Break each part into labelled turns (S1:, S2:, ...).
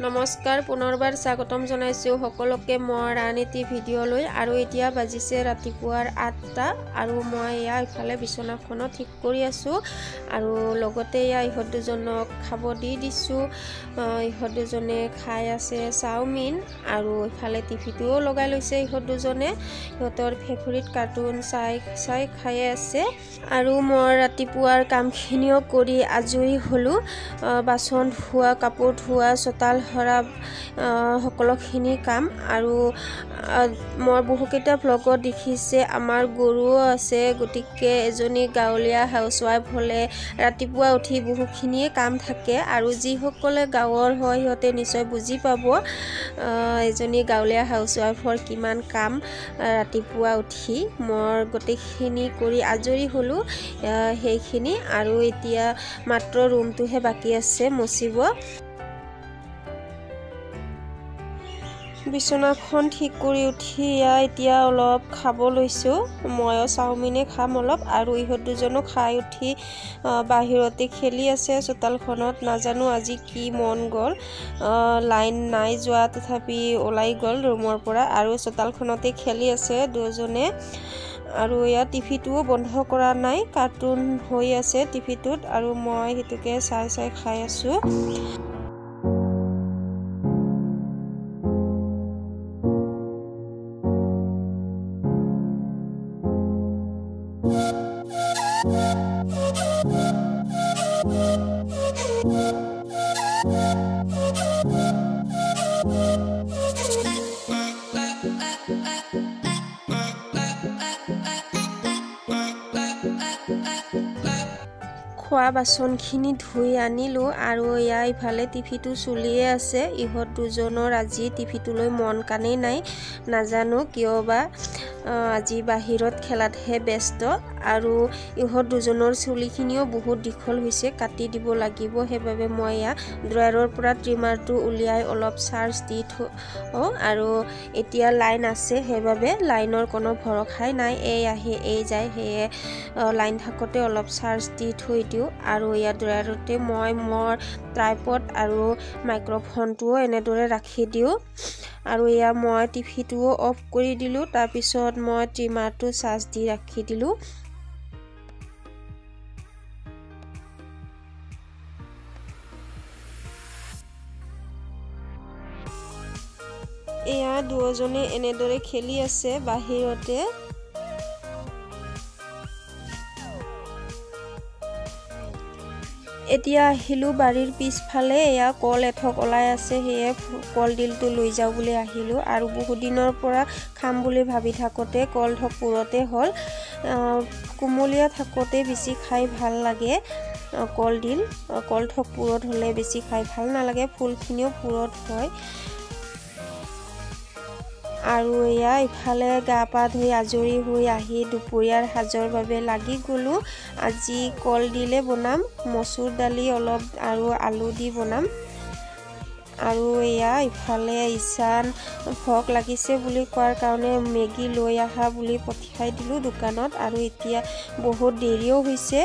S1: নমস্কাৰ পুনৰবাৰ স্বাগতম জনাইছো সকলোকে মই ৰাজনীতি ভিডিঅ'লৈ আৰু এতিয়া বাজিছে ৰাতিপুৱাৰ 8টা আৰু মই ইফালে বিছনাখনত ঠিক কৰি আছো আৰু লগতে ইহঁত দুজনক খাব দি দিছো ইহঁত দুজনে খাই আছে চাওমিন আৰু ইফালে টিভিটোও লগাই লৈছে ইহঁত দুজনে ইহঁতৰ ফেভাৰিট কাৰ্টুন চাই খাই আছে আৰু মই ৰাতিপুৱাৰ কামখিনিও কৰি আজৰি হলো বাচন ধোৱা কাপোৰ ধোৱা চোতাল হৰা সকলোখিনি কাম আৰু মই বহুকেইটা ব্লগত দেখিছে আমাৰ গৰুও আছে গতিকে এজনী গাঁৱলীয়া হাউসৱাইফ হলে ৰাতিপুৱা উঠি বহুখিনিয়ে কাম থাকে আৰু যিসকলে গাঁৱৰ হয় সিহঁতে নিশ্চয় বুজি পাব এজনী গাঁৱলীয়া হাউসৱাইফৰ কিমান কাম ৰাতিপুৱা উঠি মই গোটেইখিনি কৰি আজৰি হলো সেইখিনি আৰু এতিয়া মাত্ৰ ৰুমটোহে বাকি আছে মচিব বিছনাখন ঠিক কৰি উঠি এতিয়া অলপ খাব লৈছো মই চাওমিনে খাম অলপ আৰু ইহঁত দুজনো খাই উঠি বাহিৰতে খেলি আছে চোতালখনত নাজানো আজি কি মন গল লাইন নাই যোৱা তথাপি ওলাই গল ৰুমৰ পৰা আৰু চোতালখনতে খেলি আছে দুজনে আৰু টিভিটোও বন্ধ কৰা নাই কাৰ্টুন হৈ আছে টিভিটোত আৰু মই হেতুকে চাই খাই আছো খোৱা বাচনখিনি ধুই আনিলো আৰু ইফালে টিভিটো চলিয়ে আছে ইহঁত দুজনৰ আজি টিভিটোলৈ মন কানেই নাই নাজানো কিয় বা আজি বাহিৰত খেলাতহে ব্যস্ত আৰু ইহঁত দুজনৰ চুলিখিনিও বহুত দীঘল হৈছে কাটি দিব লাগিব সেইবাবে মই ড্ৰয়াৰৰ পৰা ট্ৰিমাৰটো উলিয়াই অলপ চাৰ্জ দি আৰু এতিয়া লাইন আছে সেইবাবে লাইনৰ কোনো ভৰসাই নাই এই আহে এই যায় সেয়ে লাইন থাকোতে অলপ চাৰ্জ দি থৈ দিওঁ আৰু ড্ৰয়াৰতে মই মোৰ ট্ৰাইপড আৰু মাইক্ৰফোনটোও এনেদৰে ৰাখি দিওঁ আৰু মই টিভিটোও অফ কৰি দিলোঁ তাৰ পিছত মই ট্ৰিমাৰটো চাৰ্জ দি ৰাখি দিলোঁ দুজনে এনেদৰে খেলি আছে বাহিৰতে এতিয়া আহিলো বাৰীৰ পিছফালে কল এঠক ওলাই আছে সেয়ে কলডিলটো লৈ যাওঁ বুলি আহিলো আৰু বহুত দিনৰ পৰা খাম বুলি ভাবি থাকোতে কলঠক পুৰতে হ'ল কুমলীয়া থাকোতে বেছি খাই ভাল লাগে কলডিল কলঠক পুৰত হলে বেছি খাই ভাল নালাগে ফুলখিনিও পুৰত হয় আৰু ইফালে গা পা ধুই আজৰি হৈ আহি দুপৰীয়াৰ সাজৰ বাবে লাগি গলো আজি কলডিলে বনাম মচুৰ দালি অলপ আৰু আলু দি বনাম আৰু ইফালে ঈশান ভোক লাগিছে বুলি কোৱাৰ কাৰণে মেগী লৈ আহা বুলি পঠিয়াই দিলোঁ দোকানত আৰু এতিয়া বহুত দেৰিও হৈছে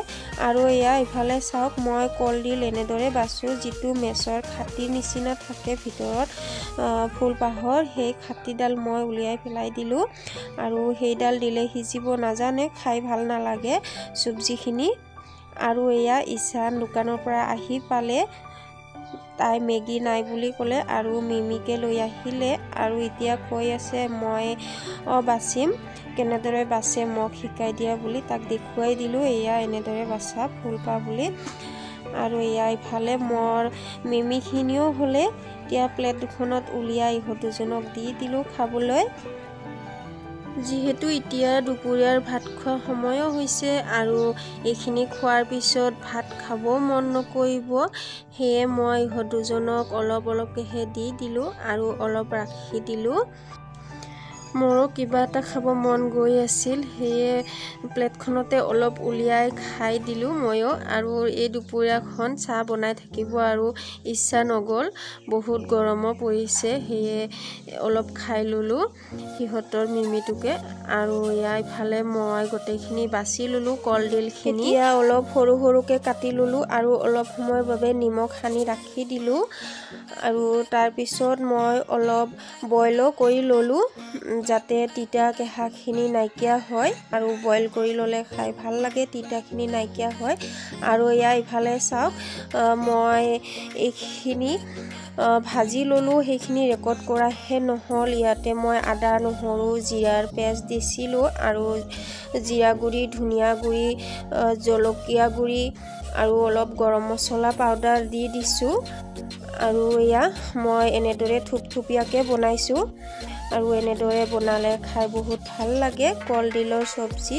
S1: আৰু ইফালে চাওক মই কলডিল এনেদৰে বাছো যিটো মেচৰ খাটিৰ নিচিনা থাকে ভিতৰত ফুলপাহৰ সেই খাটিডাল মই উলিয়াই পেলাই দিলোঁ আৰু সেইডাল দিলে সিজিব নাজানে খাই ভাল নালাগে চব্জিখিনি আৰু ঈশান দোকানৰ পৰা আহি পালে তাই মেগী নাই বুলি ক'লে আৰু মিমিকে লৈ আহিলে আৰু এতিয়া কৈ আছে মই বাচিম কেনেদৰে বাছে মোক শিকাই দিয়া বুলি তাক দেখুৱাই দিলোঁ এনেদৰে বাচা ফুলপা বুলি আৰু ইফালে মোৰ মিমিখিনিও হ'লে এতিয়া প্লেট দুখনত উলিয়াই ইহঁত দুজনক দি দিলোঁ খাবলৈ যিহেতু এতিয়া দুপৰীয়াৰ ভাত খোৱা সময়ো হৈছে আৰু এইখিনি খোৱাৰ পিছত ভাত খাব মন নকৰিব সেয়ে মই ইহঁত দুজনক অলপকেহে দি দিলোঁ আৰু অলপ ৰাখি দিলোঁ মোৰো কিবা এটা খাব মন গৈ আছিল, সেয়ে প্লেটখনতে অলপ উলিয়াই খাই দিলোঁ ময়ো। আৰু এই দুপৰীয়াখন চাহ বনাই থাকিব আৰু ইচ্ছা নগ'ল, বহুত গৰমো পৰিছে, সেয়ে অলপ খাই ল'লোঁ সিহঁতৰ মিমিটোকে। আৰু ইফালে মই গোটেইখিনি বাছি ল'লোঁ কলডিলখিনি। এতিয়া অলপ সৰু সৰুকৈ কাটি ল'লোঁ আৰু অলপ সময়ৰ বাবে নিমখ সানি ৰাখি দিলোঁ। আৰু তাৰপিছত মই অলপ বইলো কৰি ল'লোঁ যাতে তিতা কেঁহাখিনি নাইকিয়া হয়, আৰু বইল কৰি ল'লে খাই ভাল লাগে, তিতাখিনি নাইকিয়া হয়। আৰু ইফালে চাওক, মই এইখিনি ভাজি ল'লোঁ, সেইখিনি ৰেকৰ্ড কৰাহে নহ'ল। ইয়াতে মই আদা নহৰু জিৰাৰ পেষ্ট দিছিলোঁ আৰু জিৰা গুড়ি, ধনিয়া গুড়ি, জলকীয়া গুড়ি আৰু অলপ গৰম মছলা পাউডাৰ দি দিছোঁ। আৰু মই এনেদৰে থুপথুপীয়াকৈ বনাইছোঁ, আৰু এনেদৰে বনালে খাই বহুত ভাল লাগে কলডিলৰ চব্জি।